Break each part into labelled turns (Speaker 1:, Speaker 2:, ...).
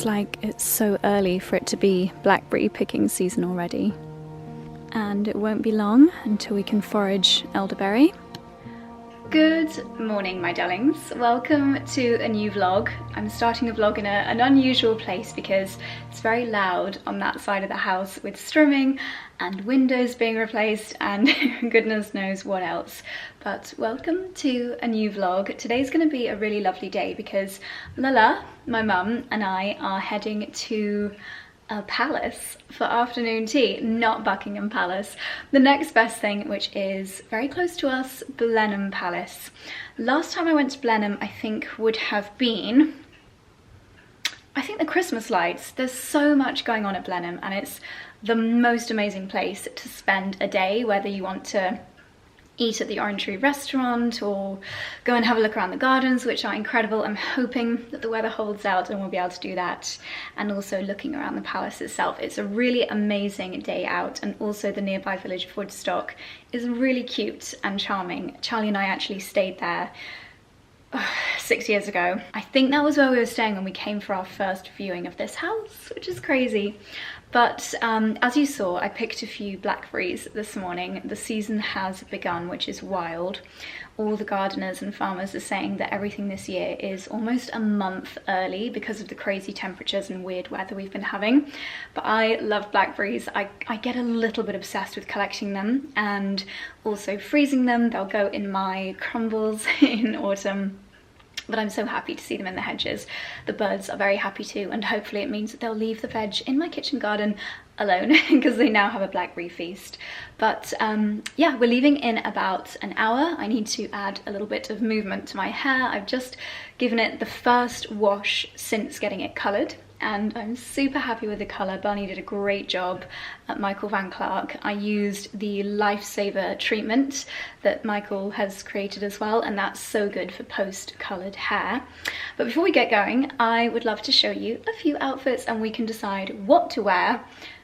Speaker 1: feels like it's so early for it to be blackberry picking season already. And it won't be long until we can forage elderberry. Good morning, my darlings. Welcome to a new vlog. I'm starting a vlog in an unusual place because it's very loud on that side of the house with strumming and windows being replaced and goodness knows what else. But welcome to a new vlog. Today's going to be a really lovely day because Lala, my mum, and I are heading to a palace for afternoon tea, not Buckingham Palace. The next best thing, which is very close to us, Blenheim Palace. Last time I went to Blenheim, I think would have been, the Christmas lights. There's so much going on at Blenheim and it's the most amazing place to spend a day, whether you want to eat at the Orange Tree restaurant or go and have a look around the gardens, which are incredible. I'm hoping that the weather holds out and we'll be able to do that, and also looking around the palace itself. It's a really amazing day out, and also the nearby village of Woodstock is really cute and charming. Charlie and I actually stayed there 6 years ago. I think that was where we were staying when we came for our first viewing of this house, which is crazy. But as you saw, I picked a few blackberries this morning. The season has begun, which is wild. All the gardeners and farmers are saying that everything this year is almost a month early because of the crazy temperatures and weird weather we've been having. But I love blackberries. I get a little bit obsessed with collecting them and also freezing them. They'll go in my crumbles in autumn. But I'm so happy to see them in the hedges. The birds are very happy too, and hopefully it means that they'll leave the veg in my kitchen garden alone because they now have a blackberry feast. But yeah, we're leaving in about an hour. I need to add a little bit of movement to my hair. I've just given it the first wash since getting it coloured, and I'm super happy with the colour. Barney did a great job at Michael Van Clark. I used the Lifesaver treatment that Michael has created as well, and that's so good for post-coloured hair. But before we get going, I would love to show you a few outfits and we can decide what to wear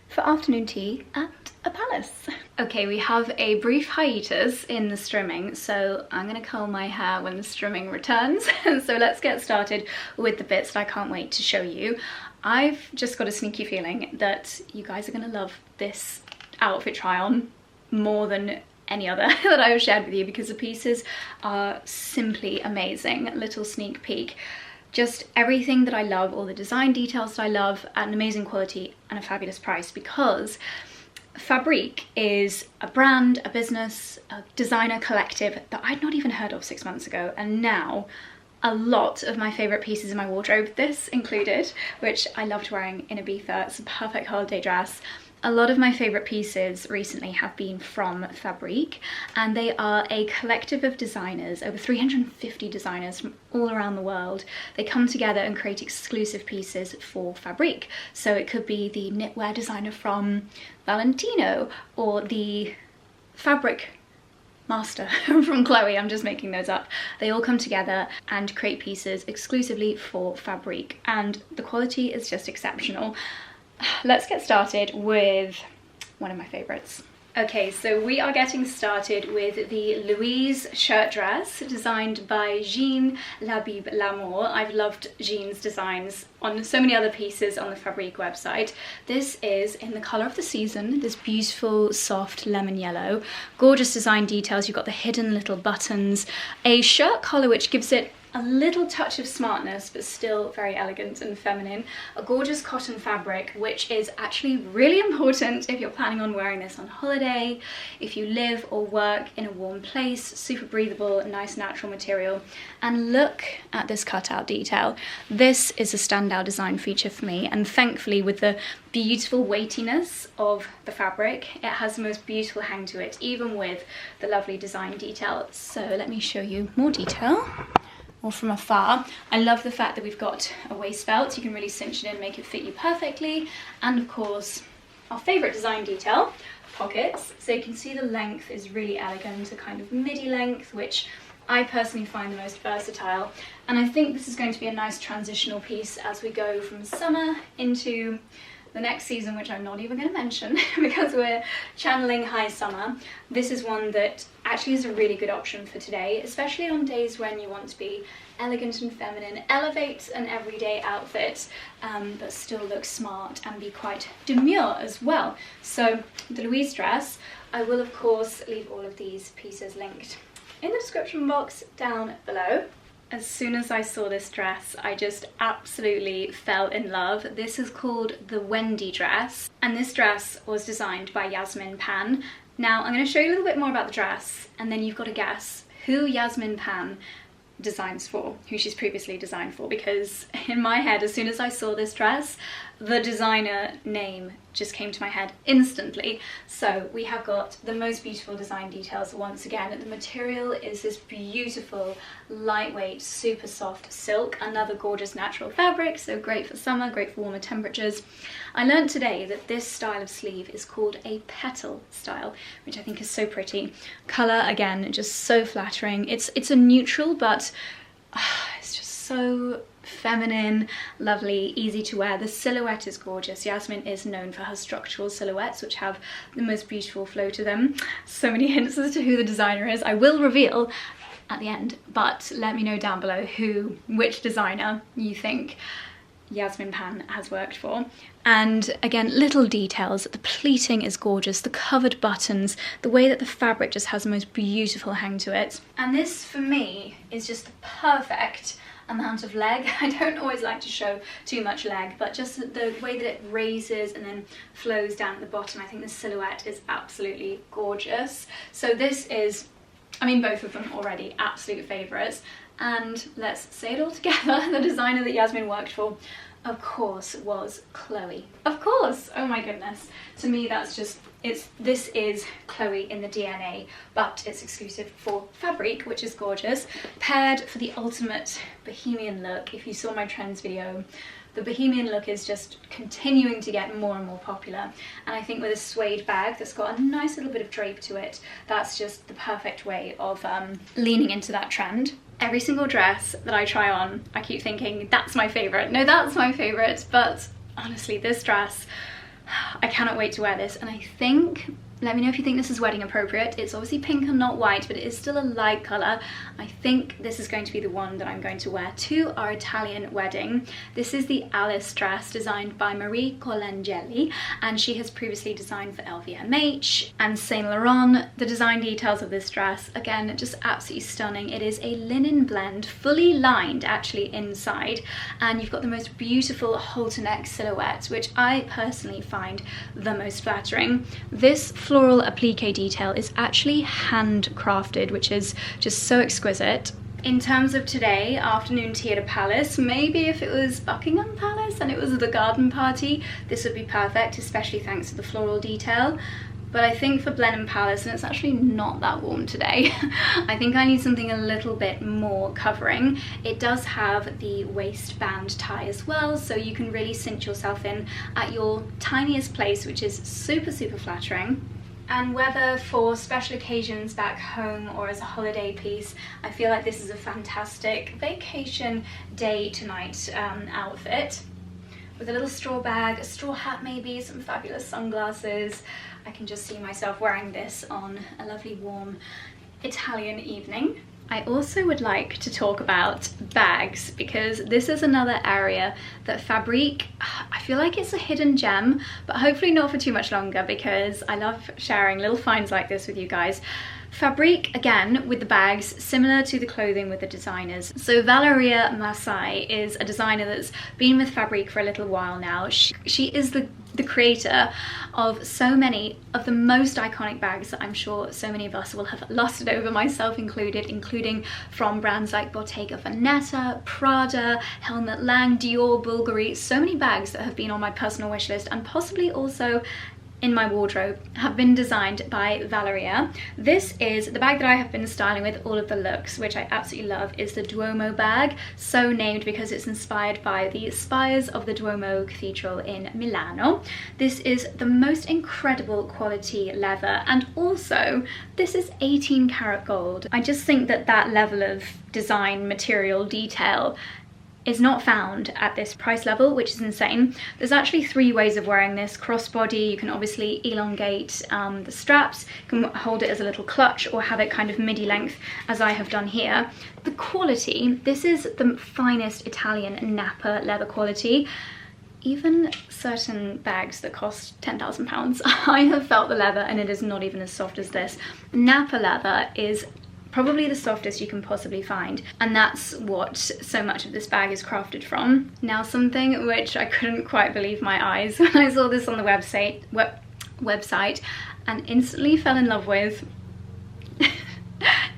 Speaker 1: for afternoon tea at a palace. Okay, we have a brief hiatus in the strimming, so I'm gonna curl my hair when the strimming returns. So let's get started with the bits that I can't wait to show you. I've just got a sneaky feeling that you guys are gonna love this outfit try on more than any other that I've shared with you because the pieces are simply amazing. Little sneak peek. Just everything that I love, all the design details that I love at an amazing quality and a fabulous price, because Fabrique is a brand, a business, a designer collective that I'd not even heard of 6 months ago, and now a lot of my favourite pieces in my wardrobe, this included, which I loved wearing in Ibiza. It's a perfect holiday dress. A lot of my favourite pieces recently have been from Fabrique, and they are a collective of designers, over 350 designers from all around the world. They come together and create exclusive pieces for Fabrique. So it could be the knitwear designer from Valentino or the fabric master from Chloe. I'm just making those up. They all come together and create pieces exclusively for Fabrique, and the quality is just exceptional. Let's get started with one of my favorites. Okay, so we are getting started with the Louise shirt dress designed by 𝑭𝒊𝒏𝒅. I've loved Jean's designs on so many other pieces on the Fabrique website. This is in the colour of the season, this beautiful soft lemon yellow. Gorgeous design details. You've got the hidden little buttons, a shirt collar which gives it a little touch of smartness but still very elegant and feminine. A gorgeous cotton fabric, which is actually really important if you're planning on wearing this on holiday, if you live or work in a warm place. Super breathable, nice natural material. And look at this cutout detail. This is a standout design feature for me, and thankfully with the beautiful weightiness of the fabric, it has the most beautiful hang to it, even with the lovely design detail. So let me show you more detail. Or from afar. I love the fact that we've got a waist belt. You can really cinch it in, make it fit you perfectly. And of course, our favourite design detail, pockets. So you can see the length is really elegant, a kind of midi length, which I personally find the most versatile. And I think this is going to be a nice transitional piece as we go from summer into the next season, which I'm not even going to mention because we're channeling high summer. This is one that actually is a really good option for today, especially on days when you want to be elegant and feminine, elevate an everyday outfit, but still look smart and be quite demure as well. So the Louise dress, I will of course leave all of these pieces linked in the description box down below. As soon as I saw this dress, I just absolutely fell in love. This is called the Wendy dress, and this dress was designed by Yasmin Pan. Now I'm going to show you a little bit more about the dress, and then you've got to guess who Yasmin Pan designs for, who she's previously designed for, because in my head, as soon as I saw this dress, the designer name just came to my head instantly. So we have got the most beautiful design details once again. The material is this beautiful, lightweight, super soft silk, another gorgeous natural fabric, so great for summer, great for warmer temperatures. I learned today that this style of sleeve is called a petal style, which I think is so pretty. Colour, again, just so flattering. It's a neutral, but it's just so feminine, lovely, easy to wear. The silhouette is gorgeous. Yasmin is known for her structural silhouettes, which have the most beautiful flow to them. So many hints as to who the designer is. I will reveal at the end, but let me know down below which designer you think Yasmin Pan has worked for. And again, little details. The pleating is gorgeous, the covered buttons, the way that the fabric just has the most beautiful hang to it. And this, for me, is just the perfect amount of leg. I don't always like to show too much leg, but just the way that it raises and then flows down at the bottom, I think the silhouette is absolutely gorgeous. So this is, I mean, both of them already absolute favourites. And let's say it all together, the designer that Yasmin worked for, of course, was Chloe. Of course! Oh my goodness. To me, that's just, this is Chloe in the DNA, but it's exclusive for Fabrique, which is gorgeous. Paired for the ultimate bohemian look. If you saw my trends video, the bohemian look is just continuing to get more and more popular. And I think with a suede bag that's got a nice little bit of drape to it, that's just the perfect way of leaning into that trend. Every single dress that I try on, I keep thinking, that's my favourite. No, that's my favourite. But honestly, this dress, I cannot wait to wear this. And I think, let me know if you think this is wedding appropriate. It's obviously pink and not white, but it is still a light colour. I think this is going to be the one that I'm going to wear to our Italian wedding. This is the Alice dress designed by Marie Colangeli, and she has previously designed for 𝑙VMH and Saint Laurent. The design details of this dress, again, just absolutely stunning. It is a linen blend, fully lined actually inside, and you've got the most beautiful halter neck silhouette, which I personally find the most flattering. This floral applique detail is actually handcrafted, which is just so exquisite. In terms of today, afternoon tea at a palace, maybe if it was Buckingham Palace and it was the garden party, this would be perfect, especially thanks to the floral detail. But I think for Blenheim Palace, and it's actually not that warm today, I think I need something a little bit more covering. It does have the waistband tie as well, so you can really cinch yourself in at your tiniest place, which is super, super flattering. And whether for special occasions back home or as a holiday piece, I feel like this is a fantastic vacation day to night outfit. With a little straw bag, a straw hat maybe, some fabulous sunglasses. I can just see myself wearing this on a lovely warm Italian evening. I also would like to talk about bags, because this is another area that Fabrique, I feel like it's a hidden gem, but hopefully not for too much longer, because I love sharing little finds like this with you guys. Fabrique, again, with the bags, similar to the clothing with the designers. So Valeria Marsai is a designer that's been with Fabrique for a little while now. She is the creator of so many of the most iconic bags that I'm sure so many of us will have lusted over, myself included, including from brands like Bottega Veneta, Prada, Helmut Lang, Dior, Bulgari. So many bags that have been on my personal wish list and possibly also in my wardrobe have been designed by Valeria. This is the bag that I have been styling with all of the looks, which I absolutely love, is the Duomo bag, so named because it's inspired by the spires of the Duomo Cathedral in Milano. This is the most incredible quality leather, and also this is 18 karat gold. I just think that that level of design, material, detail is not found at this price level, which is insane. There's actually 3 ways of wearing this. Crossbody, you can obviously elongate the straps, you can hold it as a little clutch, or have it kind of midi length as I have done here. The quality, this is the finest Italian Napa leather quality. Even certain bags that cost £10,000, I have felt the leather and it is not even as soft as this. Napa leather is probably the softest you can possibly find, and that's what so much of this bag is crafted from. Now, something which I couldn't quite believe my eyes when I saw this on the website and instantly fell in love with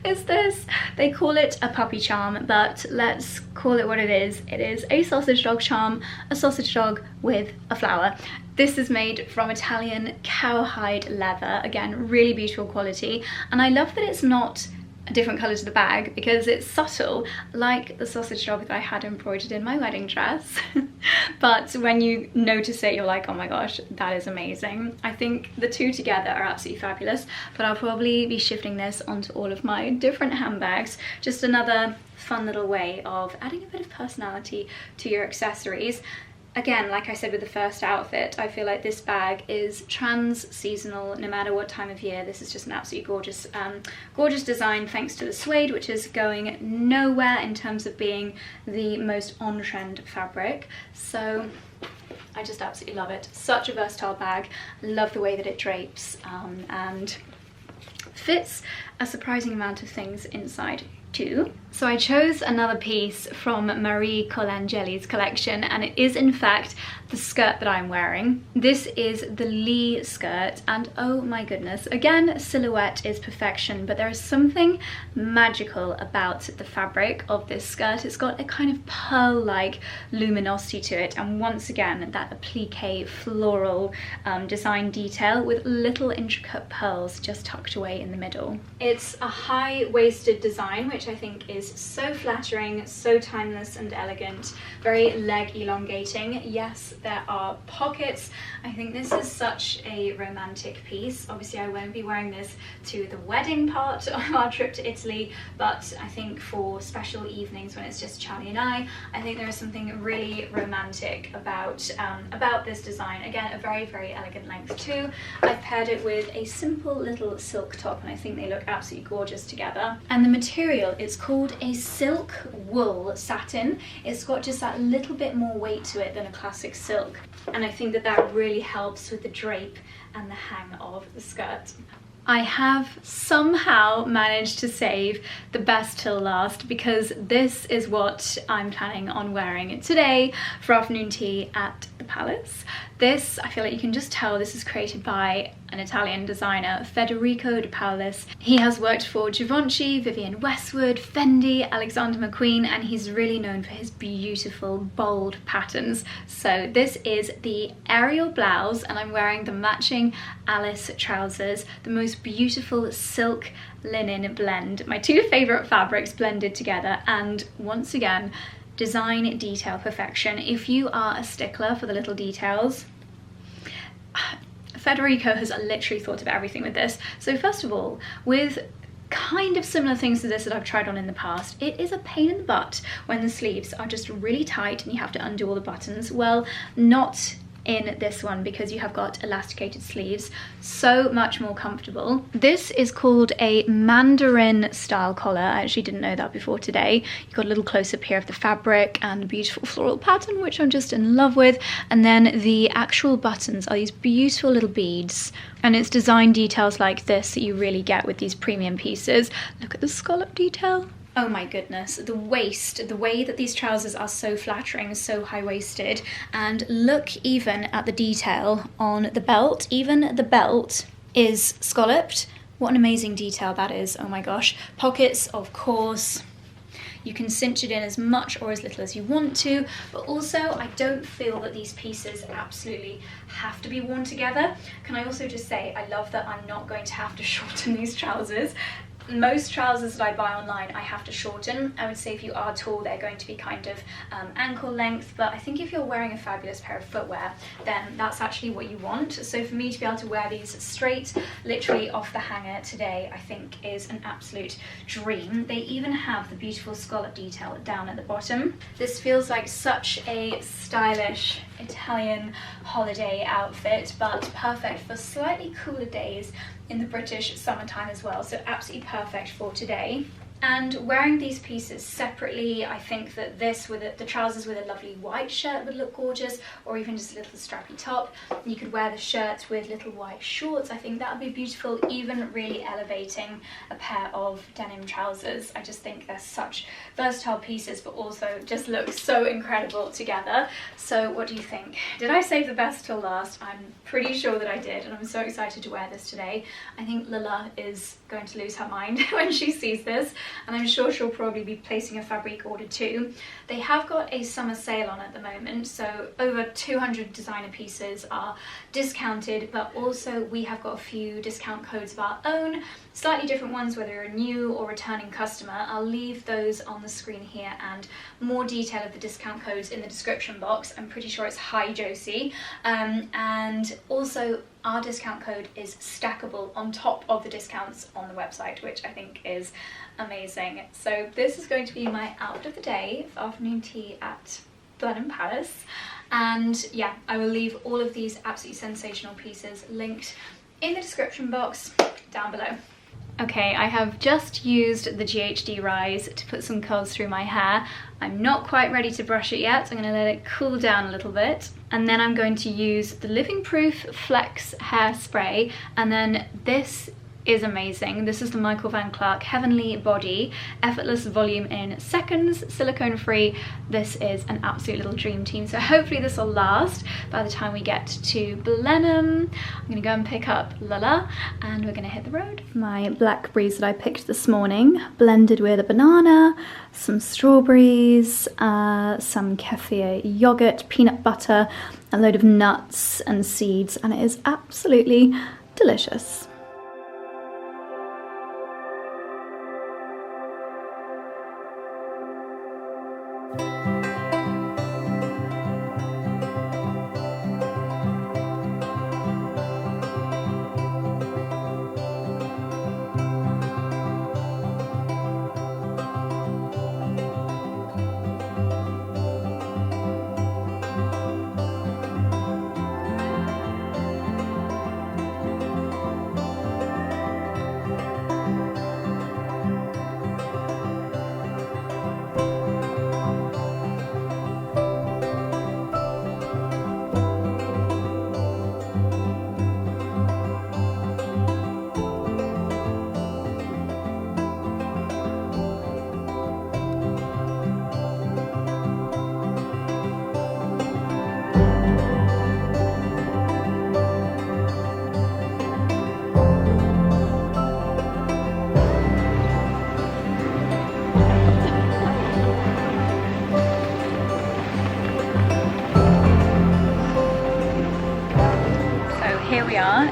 Speaker 1: is this. They call it a puppy charm, but let's call it what it is. It is a sausage dog charm, a sausage dog with a flower. This is made from Italian cowhide leather, again, really beautiful quality, and I love that it's not a different colour to the bag because it's subtle, like the sausage dog that I had embroidered in my wedding dress. But when you notice it, you're like, oh my gosh, that is amazing. I think the two together are absolutely fabulous, but I'll probably be shifting this onto all of my different handbags. Just another fun little way of adding a bit of personality to your accessories. Again, like I said with the first outfit, I feel like this bag is trans-seasonal no matter what time of year. This is just an absolutely gorgeous, gorgeous design thanks to the suede, which is going nowhere in terms of being the most on-trend fabric. So I just absolutely love it. Such a versatile bag. Love the way that it drapes and fits a surprising amount of things inside too. So I chose another piece from Marie Colangeli's collection, and it is in fact the skirt that I'm wearing. This is the Lee skirt, and oh my goodness, again, silhouette is perfection, but there is something magical about the fabric of this skirt. It's got a kind of pearl-like luminosity to it, and once again, that applique floral design detail with little intricate pearls just tucked away in the middle. It's a high-waisted design, which I think is so flattering, so timeless and elegant, very leg elongating. Yes, there are pockets. I think this is such a romantic piece. Obviously I won't be wearing this to the wedding part of our trip to Italy, but I think for special evenings when it's just Charlie and I think there is something really romantic about this design. Again, a very, very elegant length too. I've paired it with a simple little silk top, and I think they look absolutely gorgeous together. And the material is called a silk wool satin. It's got just that little bit more weight to it than a classic silk, and I think that that really helps with the drape and the hang of the skirt. I have somehow managed to save the best till last, because this is what I'm planning on wearing today for afternoon tea at the Palace. This, I feel like you can just tell this is created by an Italian designer, Federico De Paolis. He has worked for Givenchy, Vivienne Westwood, Fendi, Alexander McQueen, and he's really known for his beautiful, bold patterns. So this is the Ariel blouse, and I'm wearing the matching Alice trousers, the most beautiful silk linen blend. My two favourite fabrics blended together, and once again, design detail perfection. If you are a stickler for the little details, Federico has literally thought of everything with this. So first of all, with kind of similar things to this that I've tried on in the past, it is a pain in the butt when the sleeves are just really tight and you have to undo all the buttons. Well, not in this one, because you have got elasticated sleeves, so much more comfortable. This is called a mandarin style collar. I actually didn't know that before today. You've got a little close-up here of the fabric and the beautiful floral pattern, which I'm just in love with, and then the actual buttons are these beautiful little beads, and it's design details like this that you really get with these premium pieces. Look at the scallop detail. Oh my goodness, the waist, the way that these trousers are so flattering, so high-waisted, and look even at the detail on the belt. Even the belt is scalloped. What an amazing detail that is, oh my gosh. Pockets, of course. You can cinch it in as much or as little as you want to, but also I don't feel that these pieces absolutely have to be worn together. Can I also just say, I love that I'm not going to have to shorten these trousers. Most trousers that I buy online I have to shorten. I would say if you are tall they're going to be kind of ankle length, but I think if you're wearing a fabulous pair of footwear then that's actually what you want. So for me to be able to wear these straight, literally off the hanger today, I think is an absolute dream. They even have the beautiful scallop detail down at the bottom. This feels like such a stylish Italian holiday outfit, but perfect for slightly cooler days in the British summertime as well, so absolutely perfect for today. And wearing these pieces separately, I think that this with the trousers with a lovely white shirt would look gorgeous, or even just a little strappy top. You could wear the shirt with little white shorts. I think that would be beautiful, even really elevating a pair of denim trousers. I just think they're such versatile pieces, but also just look so incredible together. So what do you think? Did I save the best till last? I'm pretty sure that I did, and I'm so excited to wear this today. I think Lila is going to lose her mind when she sees this, and I'm sure she'll probably be placing a fabric order too. They have got a summer sale on at the moment, so over 200 designer pieces are discounted, but also we have got a few discount codes of our own, slightly different ones whether you're a new or returning customer. I'll leave those on the screen here and more detail of the discount codes in the description box. I'm pretty sure it's Hi Josie, and also our discount code is stackable on top of the discounts on the website, which I think is amazing. So this is going to be my outfit of the day for afternoon tea at Blenheim Palace, and yeah, I will leave all of these absolutely sensational pieces linked in the description box down below. Okay, I have just used the GHD Rise to put some curls through my hair. I'm not quite ready to brush it yet. I'm going to let it cool down a little bit. And then I'm going to use the Living Proof Flex Hair Spray. And then this is amazing. This is the Michael Van Clark Heavenly Body Effortless Volume in Seconds, silicone free. This is an absolute little dream team, so hopefully this will last by the time we get to Blenheim. I'm gonna go and pick up Lala and we're gonna hit the road. My blackberries that I picked this morning, blended with a banana, some strawberries, some kefir yogurt, peanut butter, a load of nuts and seeds, and it is absolutely delicious.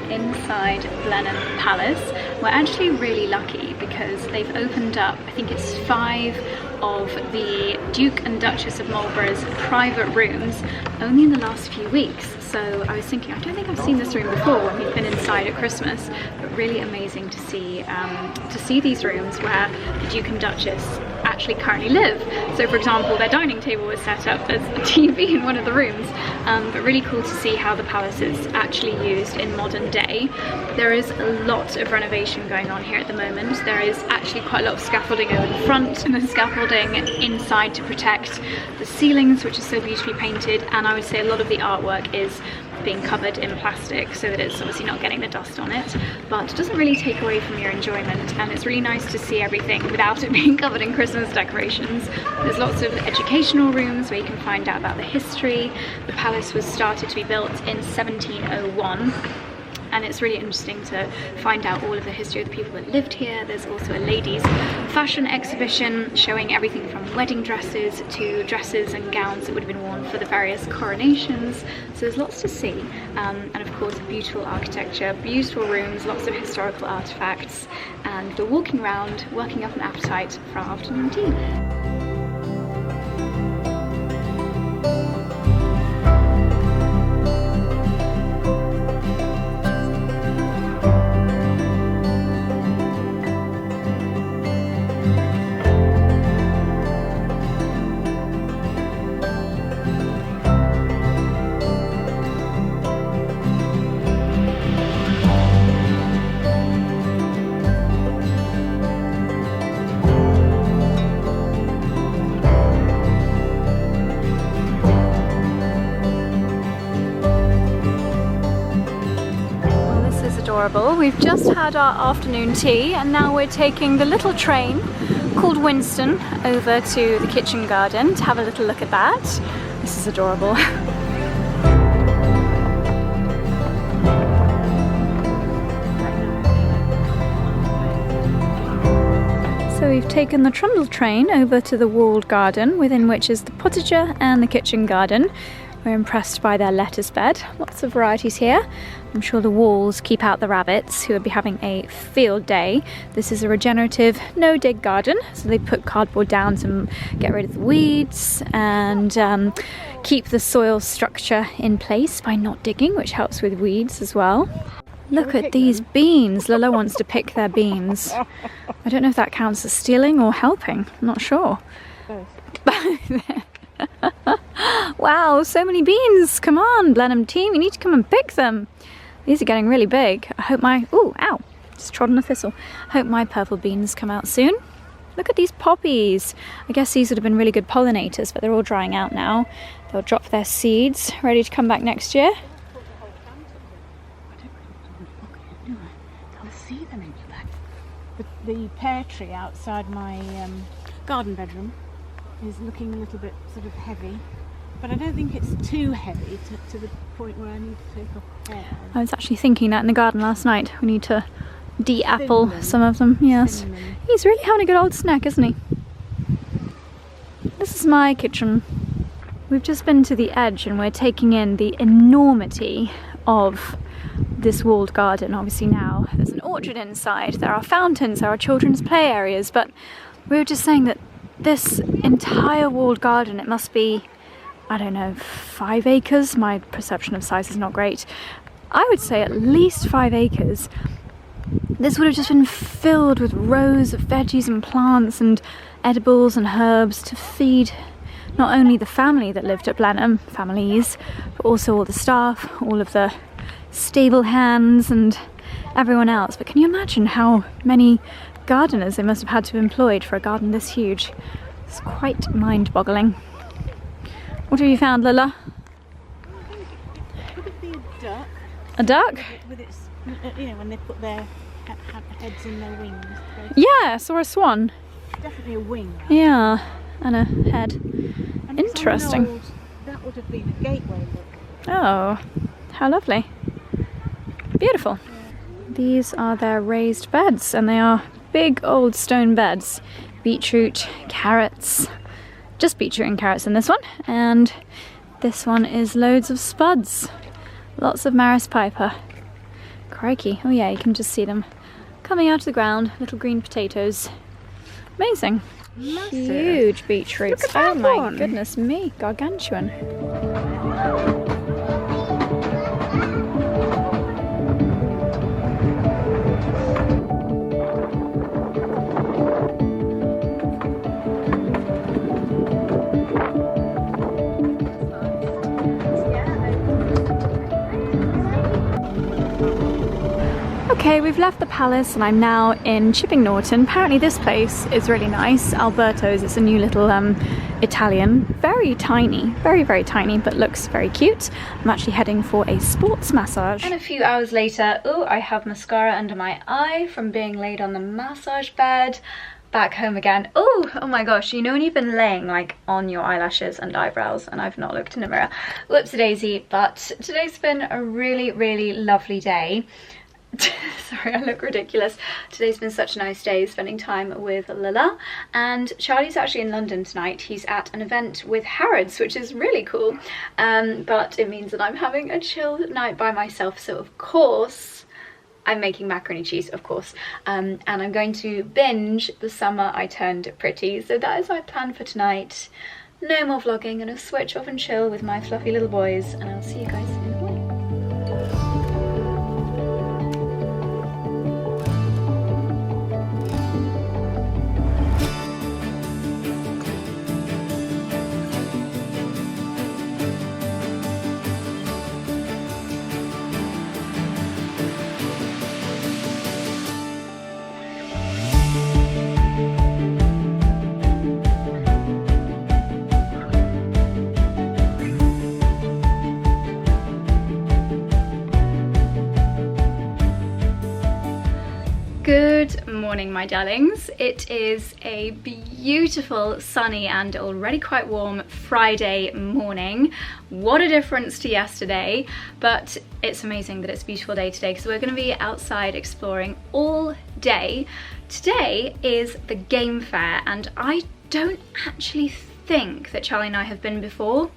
Speaker 1: Inside Blenheim Palace. We're actually really lucky because they've opened up, I think it's 5 of the Duke and Duchess of Marlborough's private rooms only in the last few weeks. So I was thinking, I don't think I've seen this room before when we've been inside at Christmas, but really amazing to see these rooms where the Duke and Duchess actually currently live. So for example, their dining table was set up as a TV in one of the rooms, but really cool to see how the palace is actually used in modern day. There is a lot of renovation going on here at the moment. There is actually quite a lot of scaffolding over the front and the scaffolding inside to protect the ceilings, which is so beautifully painted, and I would say a lot of the artwork is being covered in plastic so that it's obviously not getting the dust on it, but it doesn't really take away from your enjoyment, and it's really nice to see everything without it being covered in Christmas decorations. There's lots of educational rooms where you can find out about the history. The palace was started to be built in 1701, and it's really interesting to find out all of the history of the people that lived here. There's also a ladies' fashion exhibition showing everything from wedding dresses to dresses and gowns that would have been worn for the various coronations. So there's lots to see, and of course beautiful architecture, beautiful rooms, lots of historical artifacts, and we're walking around working up an appetite for our afternoon tea. We've just had our afternoon tea and now we're taking the little train called Winston over to the kitchen garden to have a little look at that. This is adorable. So we've taken the trundle train over to the walled garden, within which is the potager and the kitchen garden. We're impressed by their lettuce bed. Lots of varieties here. I'm sure the walls keep out the rabbits, who would be having a field day. This is a regenerative, no-dig garden, so they put cardboard down to get rid of the weeds and keep the soil structure in place by not digging, which helps with weeds as well. Look at these beans. Lola wants to pick their beans. I don't know if that counts as stealing or helping. I'm not sure. Wow, so many beans. Come on, Blenheim team, you need to come and pick them. These are getting really big. I hope my... Ooh, ow, just trod on a thistle. I hope my purple beans come out soon. Look at these poppies. I guess these would have been really good pollinators, but they're all drying out now. They'll drop their seeds, ready to come back next year.
Speaker 2: I'll see them in the back. The pear tree outside my garden bedroom is looking a little bit sort of heavy, but I don't think it's too heavy to the point where I need to take off pear.
Speaker 1: I was actually thinking that in the garden last night. We need to de-apple some of them. Yes, he's really having a good old snack, isn't he? This is my kitchen. We've just been to the edge and we're taking in the enormity of this walled garden. Obviously now there's an orchard inside, there are fountains, there are children's play areas, but we were just saying that this entire walled garden, it must be, I don't know, 5 acres. My perception of size is not great. I would say at least 5 acres. This would have just been filled with rows of veggies and plants and edibles and herbs to feed not only the family that lived at Blenheim, families, but also all the staff, all of the stable hands and everyone else. But can you imagine how many gardeners they must have had to have employed for a garden this huge? It's quite mind-boggling. What have you found, Lila?
Speaker 2: Could it be a duck?
Speaker 1: A duck?
Speaker 2: With its, you know, when they put their heads in their wings.
Speaker 1: Yes, or a swan.
Speaker 2: Definitely a wing.
Speaker 1: Yeah, and a head.
Speaker 2: And
Speaker 1: interesting.
Speaker 2: That would have been a gateway look.
Speaker 1: Oh, how lovely. Beautiful.
Speaker 2: Yeah.
Speaker 1: These are their raised beds, and they are big old stone beds. Beetroot, carrots, just beetroot and carrots in this one, and this one is loads of spuds. Lots of 𝑭𝒆𝒏𝒅. Crikey, oh yeah, you can just see them coming out of the ground, little green potatoes. Amazing.
Speaker 2: Massive.
Speaker 1: Huge beetroots.
Speaker 2: Look at
Speaker 1: oh
Speaker 2: that
Speaker 1: my
Speaker 2: one.
Speaker 1: Goodness me, gargantuan. Okay, we've left the palace and I'm now in Chipping Norton. Apparently this place is really nice. 𝑭𝒊𝒏𝒅's, it's a new little Italian. Very tiny, very, very tiny, but looks very cute. I'm actually heading for a sports massage. And a few hours later, oh, I have mascara under my eye from being laid on the massage bed. back home again. Oh my gosh, you know when you've been laying like on your eyelashes and eyebrows and I've not looked in a mirror? Whoopsie-daisy, but today's been a really lovely day. Sorry, I look ridiculous. Today's been such a nice day spending time with Lila, and Charlie's actually in London tonight. He's at an event with Harrods, which is really cool, but it means that I'm having a chilled night by myself, so of course I'm making macaroni cheese, of course, and I'm going to binge The Summer I Turned Pretty. So that is my plan for tonight. No more vlogging, gonna switch off and chill with my fluffy little boys, and I'll see you guys in a while. Good morning, my darlings. It is a beautiful, sunny and already quite warm Friday morning. What a difference to yesterday, but it's amazing that it's a beautiful day today because we're going to be outside exploring all day. Today is the game fair, and I don't actually think that Charlie and I have been before.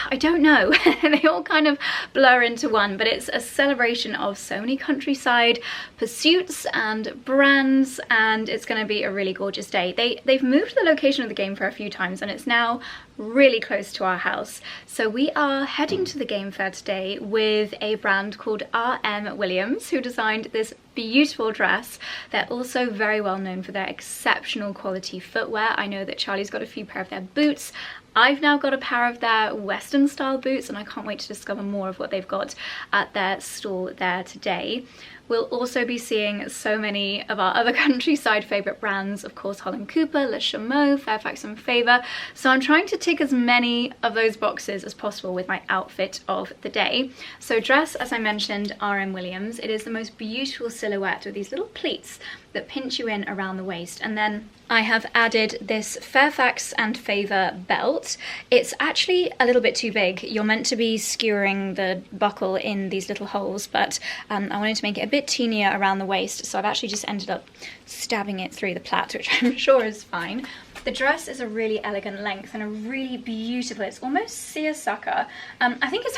Speaker 1: I don't know, they all kind of blur into one, but it's a celebration of so many countryside pursuits and brands, and it's going to be a really gorgeous day. They've moved the location of the game fair a few times, and it's now really close to our house. So we are heading to the game fair today with a brand called R.M.Williams, who designed this beautiful dress. They're also very well known for their exceptional quality footwear. I know that Charlie's got a few pair of their boots. I've now got a pair of their Western style boots, and I can't wait to discover more of what they've got at their stall there today. We'll also be seeing so many of our other countryside favourite brands, of course Holland Cooper, Le Chameau, Fairfax and Favour. So I'm trying to tick as many of those boxes as possible with my outfit of the day. So dress, as I mentioned, R.M.Williams. It is the most beautiful silhouette with these little pleats that pinch you in around the waist, and then I have added this Fairfax and Favour belt. It's actually a little bit too big. You're meant to be skewering the buckle in these little holes, but I wanted to make it a bit teenier around the waist, so I've actually just ended up stabbing it through the plait, which I'm sure is fine. The dress is a really elegant length and a really beautiful, it's almost seersucker. I think it's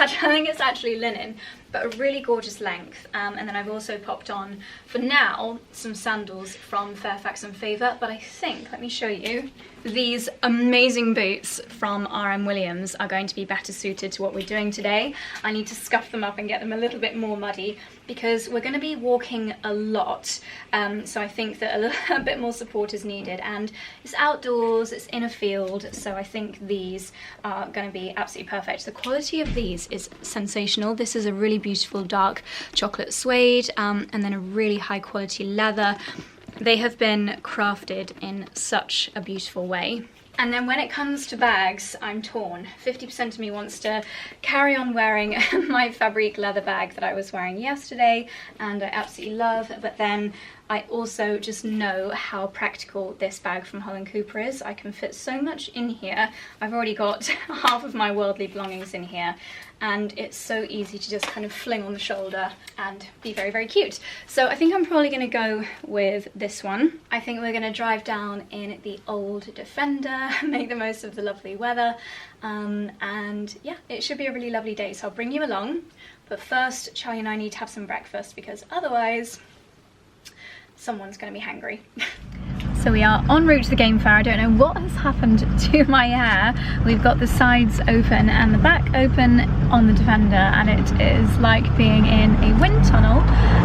Speaker 1: actually linen, but a really gorgeous length. And then I've also popped on, for now, some sandals from Fairfax and Favour, but I think, let me show you, these amazing boots from R.M.Williams are going to be better suited to what we're doing today. I need to scuff them up and get them a little bit more muddy because we're going to be walking a lot, so I think that a bit more support is needed, and it's outdoors, it's in a field, so I think these are going to be absolutely perfect. The quality of these is sensational. This is a really beautiful dark chocolate suede, and then a really high quality leather. They have been crafted in such a beautiful way. And then when it comes to bags, I'm torn. 50% of me wants to carry on wearing my fabric leather bag that I was wearing yesterday and I absolutely love, but then I also just know how practical this bag from Holland Cooper is. I can fit so much in here. I've already got half of my worldly belongings in here, and it's so easy to just kind of fling on the shoulder and be very cute. So I think I'm probably going to go with this one. I think we're going to drive down in the old Defender, make the most of the lovely weather, and yeah, it should be a really lovely day, so I'll bring you along. But first, Charlie and I need to have some breakfast because otherwise someone's going to be hangry. So we are en route to the game fair. I don't know what has happened to my hair. We've got the sides open and the back open on the Defender, and it is like being in a wind tunnel.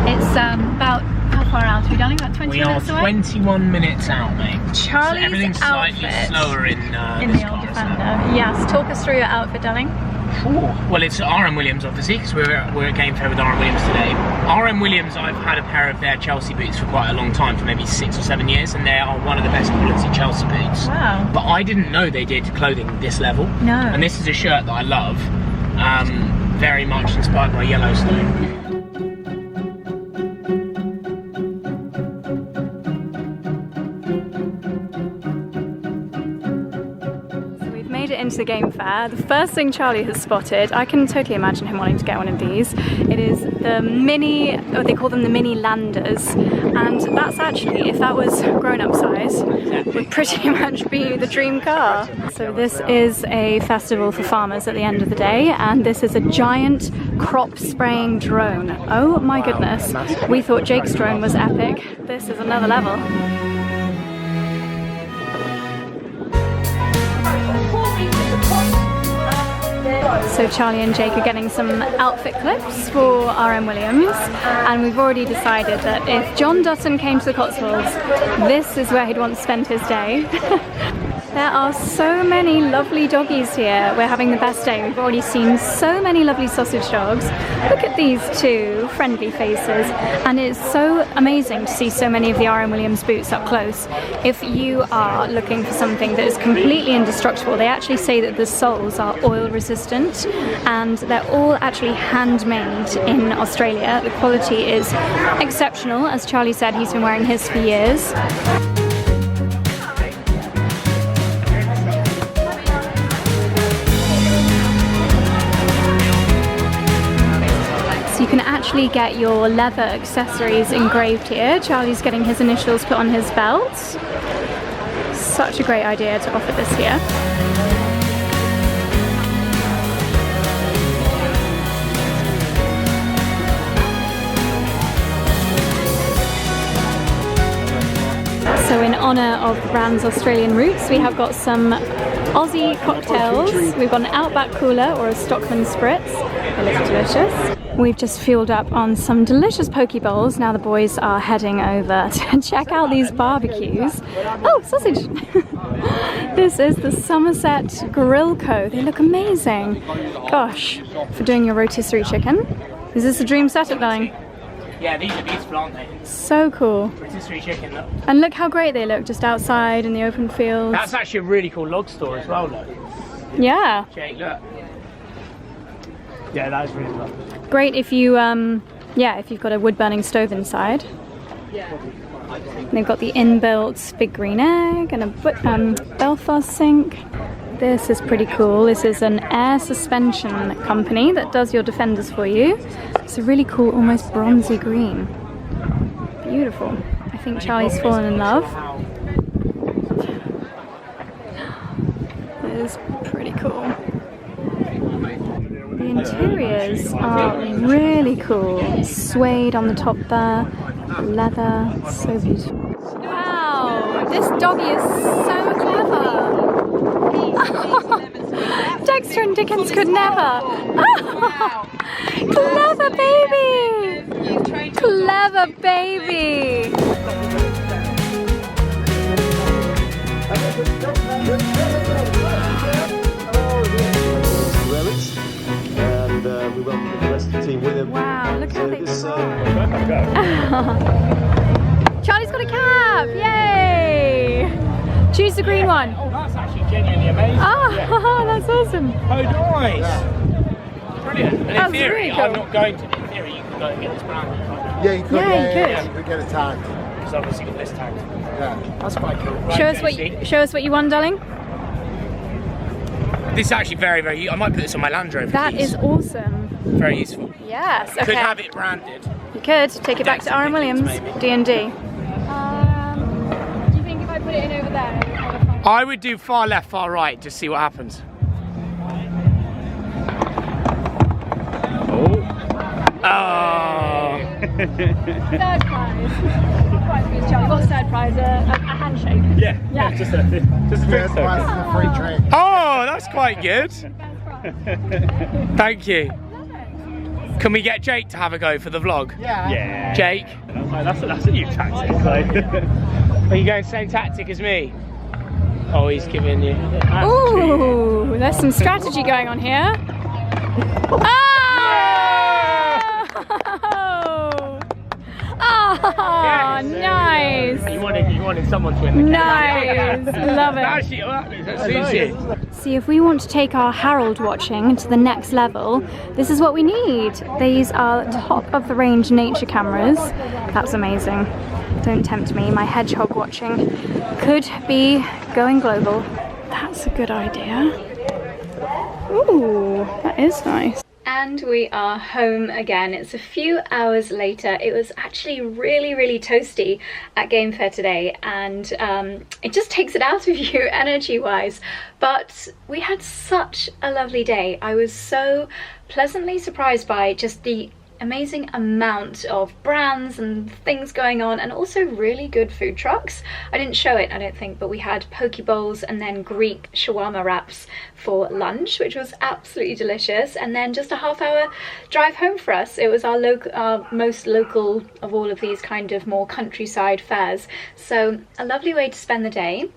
Speaker 1: It's about, how far out are we, darling? About 20 minutes away?
Speaker 3: We are 21 minutes out, mate.
Speaker 1: Charlie's
Speaker 3: so everything's slightly slower in
Speaker 1: the old Defender. Yes, talk us through your outfit, darling.
Speaker 3: Well, it's R.M.Williams, obviously, because we're at game fair with R.M.Williams today. R.M.Williams, I've had a pair of their Chelsea boots for quite a long time, for maybe 6 or 7 years, and they are one of the best quality Chelsea boots.
Speaker 1: Wow.
Speaker 3: But I didn't know they did clothing this level.
Speaker 1: No.
Speaker 3: And this is a shirt that I love, very much inspired by Yellowstone.
Speaker 1: to the game fair, the first thing Charlie has spotted, I can totally imagine him wanting to get one of these. It is the mini, or they call them the mini landers, and that's actually, if that was grown-up size, would pretty much be the dream car. So this is a festival for farmers at the end of the day, and this is a giant crop spraying drone. Oh my goodness, we thought Jake's drone was epic. This is another level. So Charlie and Jake are getting some outfit clips for R.M.Williams, and we've already decided that if John Dutton came to the Cotswolds, this is where he'd want to spend his day. There are so many lovely doggies here. We're having the best day. We've already seen so many lovely sausage dogs. Look at these two friendly faces, and it's so amazing to see so many of the R.M.Williams boots up close. If you are looking for something that is completely indestructible, they actually say that the soles are oil resistant, and they're all actually handmade in Australia. The quality is exceptional. As Charlie said, he's been wearing his for years. You can actually get your leather accessories engraved here. Charlie's getting his initials put on his belt. Such a great idea to offer this here. So in honour of the brand's Australian roots, we have got some Aussie cocktails. We've got an Outback Cooler or a Stockman Spritz. They look delicious. We've just fueled up on some delicious poke bowls. Now the boys are heading over to check out these barbecues. Oh, sausage! This is the Somerset Grill Co. They look amazing. Gosh, for doing your rotisserie chicken. Is this a dream setup, darling?
Speaker 3: Yeah, these are beautiful, aren't they?
Speaker 1: So cool.
Speaker 3: Rotisserie chicken, look.
Speaker 1: And look how great they look just outside in the open fields.
Speaker 3: That's actually a really cool log store as well, look.
Speaker 1: Yeah.
Speaker 3: Jake, look. Yeah, that is really cool.
Speaker 1: Great if you, yeah, if you've got a wood-burning stove inside. And they've got the inbuilt big green egg and a Belfast sink. This is pretty cool. This is an air suspension company that does your defenders for you. It's a really cool, almost bronzy green. Beautiful. I think Charlie's fallen in love. It is pretty cool. The interiors are really cool. Suede on the top there, leather, so beautiful. Wow, this doggy is so clever. Dexter and Dickens could never. Oh, clever baby! Clever baby!
Speaker 4: And we welcome the rest of the team with him.
Speaker 1: Wow, look how they Charlie's got a cap! Yay! Choose the green one.
Speaker 3: Oh, that's actually genuinely amazing.
Speaker 1: Oh, yeah. That's awesome.
Speaker 3: Oh, nice. Brilliant. And in theory,
Speaker 1: really cool.
Speaker 3: I'm not going to. In theory, you can go and get this brand.
Speaker 4: Yeah, you could.
Speaker 1: Yeah, you
Speaker 4: could get it tagged.
Speaker 3: Because obviously got this tagged.
Speaker 4: Yeah,
Speaker 3: that's quite cool. Right,
Speaker 1: show us what you won, darling.
Speaker 3: This is actually very, very. I might put this on my Land Rover.
Speaker 1: That is awesome.
Speaker 3: Very useful.
Speaker 1: Yes. Okay.
Speaker 3: Could have it branded.
Speaker 1: You could take it back to R.M.Williams. D&D. Do you think if I put it in over there?
Speaker 3: I would do far left, far right, just see what happens. Oh.
Speaker 1: Third prize. Quite pleased, Charlie. What's third prize? A handshake.
Speaker 4: Yeah. Just a drink prize and a free drink.
Speaker 3: Oh, that's quite good. Thank you. Can we get Jake to have a go for the vlog?
Speaker 4: Yeah.
Speaker 3: Jake?
Speaker 5: That's a new tactic, though.
Speaker 3: Are you going same tactic as me? Oh, he's giving you.
Speaker 1: Ooh, there's some strategy going on here. Oh, nice.
Speaker 3: You wanted someone to win the game.
Speaker 1: Nice, love it.
Speaker 3: That suits you.
Speaker 1: See, if we want to take our Harold watching to the next level, this is what we need. These are top of the range nature cameras. That's amazing. Don't tempt me, my hedgehog watching could be going global. That's a good idea. Ooh, that is nice. And we are home again. It's a few hours later. It was actually really toasty at Game Fair today, and it just takes it out of you energy wise, but we had such a lovely day. I was so pleasantly surprised by just the amazing amount of brands and things going on, and also really good food trucks. I didn't show it, I don't think, but we had poke bowls and then Greek shawarma wraps for lunch, which was absolutely delicious, and then just a half-hour drive home for us. It was our most local of all of these kind of more countryside fairs, so a lovely way to spend the day.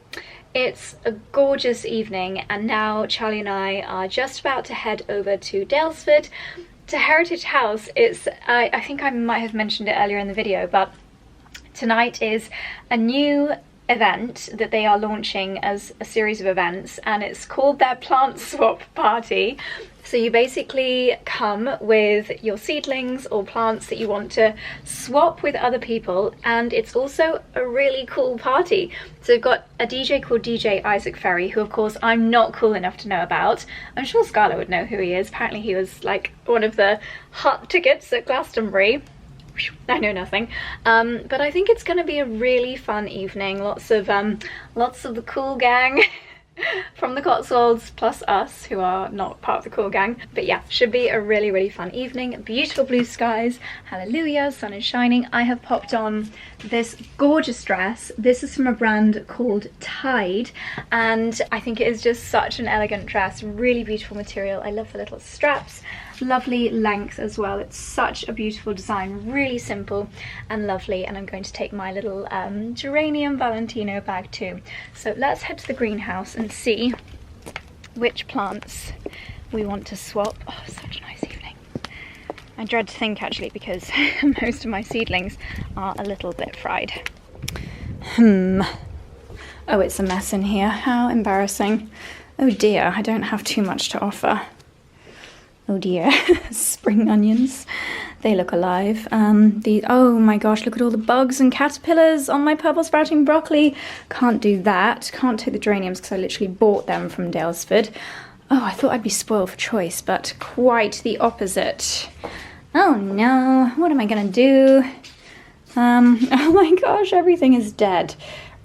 Speaker 1: It's a gorgeous evening, and now Charlie and I are just about to head over to Daylesford to Heritage House. It's I think I might have mentioned it earlier in the video, but tonight is a new event that they are launching as a series of events, and it's called their plant swap party. So you basically come with your seedlings or plants that you want to swap with other people, and it's also a really cool party. So we've got a DJ called DJ 𝑭𝒆𝒂𝒕, who of course I'm not cool enough to know about. I'm sure Scarlett would know who he is. Apparently he was like one of the hot tickets at Glastonbury. I know nothing, but I think it's going to be a really fun evening. Lots of the cool gang from the Cotswolds, plus us, who are not part of the cool gang. But yeah, should be a really fun evening. Beautiful blue skies, hallelujah, sun is shining. I have popped on this gorgeous dress. This is from a brand called 𝑭𝒊𝒏𝒅, and I think it is just such an elegant dress. Really beautiful material. I love the little straps. Lovely length as well. It's such a beautiful design, really simple and lovely, and I'm going to take my little geranium Valentino bag too. So let's head to the greenhouse and see which plants we want to swap. Oh, such a nice evening. I dread to think actually, because most of my seedlings are a little bit fried. Oh, it's a mess in here. How embarrassing. Oh dear, I don't have too much to offer. Oh dear, spring onions, they look alive. Oh my gosh, look at all the bugs and caterpillars on my purple sprouting broccoli. Can't do that. Can't take the geraniums because I literally bought them from Daylesford. Oh, I thought I'd be spoiled for choice, but quite the opposite. Oh no, what am I gonna do? Oh my gosh, everything is dead.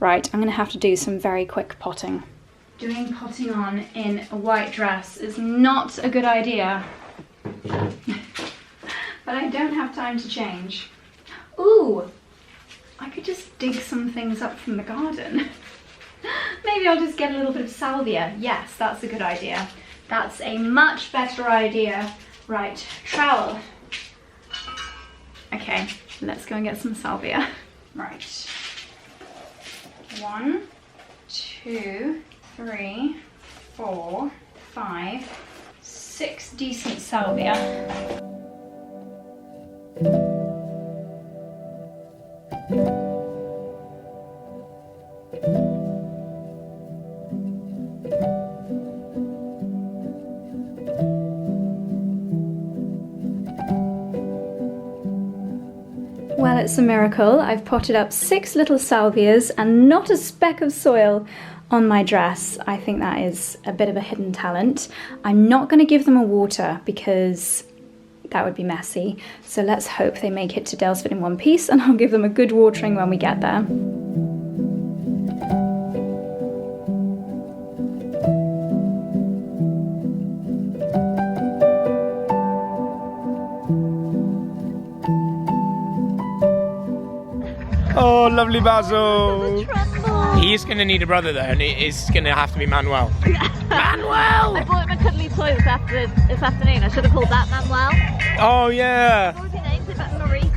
Speaker 1: Right, I'm gonna have to do some very quick potting. Doing potting on in a white dress is not a good idea. But I don't have time to change. Ooh, I could just dig some things up from the garden. Maybe I'll just get a little bit of salvia. Yes, that's a good idea. That's a much better idea. Right, trowel. Okay, let's go and get some salvia. Right. 1, 2, 3, 4, 5, 6 decent salvia. Well, it's a miracle. I've potted up 6 little salvias and not a speck of soil on my dress. I think that is a bit of a hidden talent. I'm not going to give them a water because that would be messy. So let's hope they make it to Daylesford in one piece, and I'll give them a good watering when we get there.
Speaker 3: Oh, lovely Basil! He's going to need a brother though, and it is going to have to be Manuel. Manuel!
Speaker 6: I bought him a cuddly toy this afternoon. I should have called that Manuel.
Speaker 3: Oh yeah!
Speaker 6: What was your name? Is it Maurice?